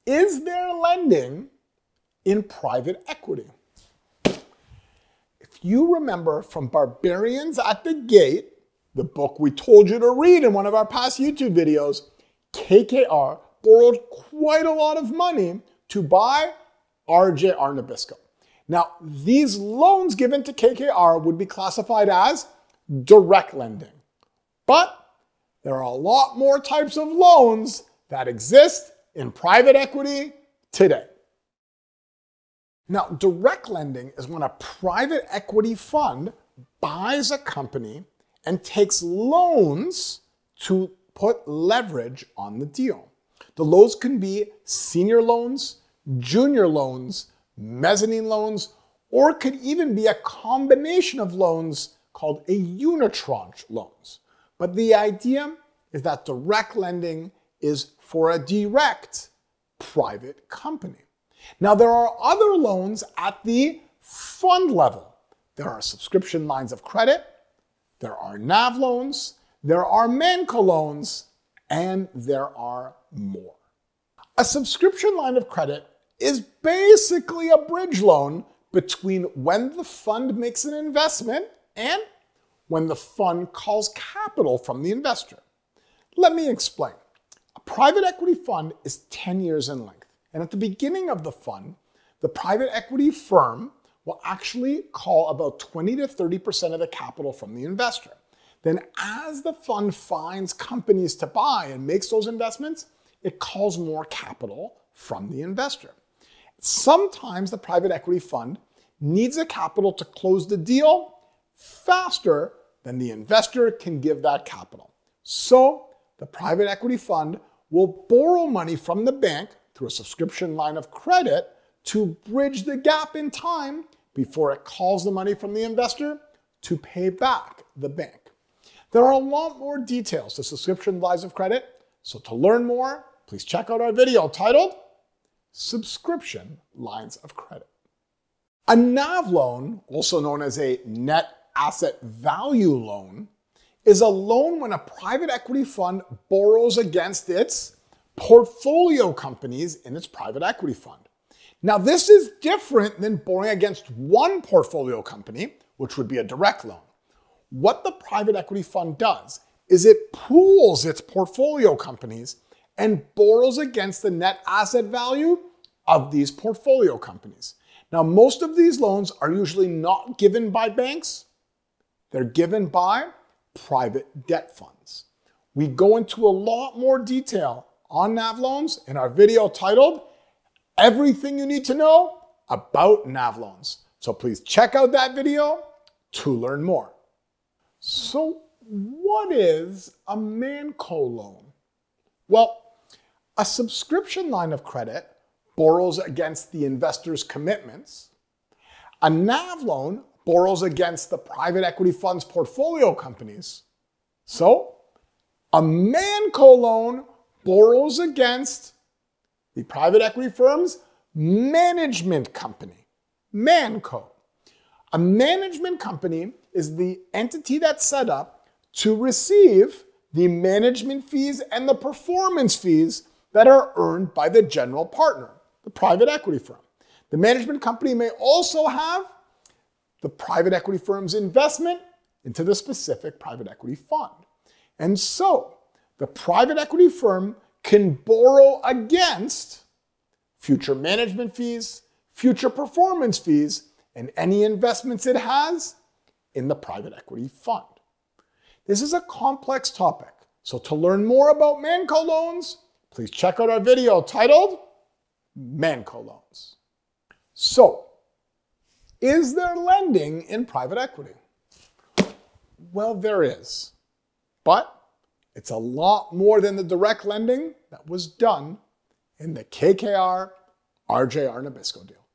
Is there lending in private equity? If you remember from Barbarians at the Gate, the book we told you to read in one of our past YouTube videos, KKR borrowed quite a lot of money to buy RJR Nabisco. Now, these loans given to KKR would be classified as direct lending. But there are a lot more types of loans that exist in private equity today. Now, direct lending is when a private equity fund buys a company and takes loans to put leverage on the deal. The loans can be senior loans, junior loans, mezzanine loans, or it could even be a combination of loans called a unitranche loans. But the idea is that direct lending is for a direct private company. Now, there are other loans at the fund level. There are subscription lines of credit, there are NAV loans, there are ManCo loans, and there are more. A subscription line of credit is basically a bridge loan between when the fund makes an investment and when the fund calls capital from the investor. Let me explain. A private equity fund is 10 years in length, and at the beginning of the fund, the private equity firm will actually call about 20 to 30% of the capital from the investor. Then as the fund finds companies to buy and makes those investments, it calls more capital from the investor. Sometimes the private equity fund needs the capital to close the deal faster than the investor can give that capital. So the private equity fund will borrow money from the bank through a subscription line of credit to bridge the gap in time before it calls the money from the investor to pay back the bank. There are a lot more details to subscription lines of credit, so to learn more, please check out our video titled Subscription Lines of Credit. A NAV loan, also known as a net asset value loan, is a loan when a private equity fund borrows against its portfolio companies in its private equity fund. Now, this is different than borrowing against one portfolio company, which would be a direct loan. What the private equity fund does is it pools its portfolio companies and borrows against the net asset value of these portfolio companies. Now, most of these loans are usually not given by banks. They're given by private debt funds. We go into a lot more detail on NAV loans in our video titled Everything You Need to Know About NAV Loans. So please check out that video to learn more. So what is a ManCo loan? Well, a subscription line of credit borrows against the investor's commitments. A NAV loan borrows against the private equity fund's portfolio companies. So a ManCo loan borrows against the private equity firm's management company, ManCo. A management company is the entity that's set up to receive the management fees and the performance fees that are earned by the general partner, the private equity firm. The management company may also have the private equity firm's investment into the specific private equity fund. And so the private equity firm can borrow against future management fees, future performance fees, and any investments it has in the private equity fund. This is a complex topic, so to learn more about ManCo loans, please check out our video titled ManCo Loans. So, is there lending in private equity? Well, there is, but it's a lot more than the direct lending that was done in the KKR RJR Nabisco deal.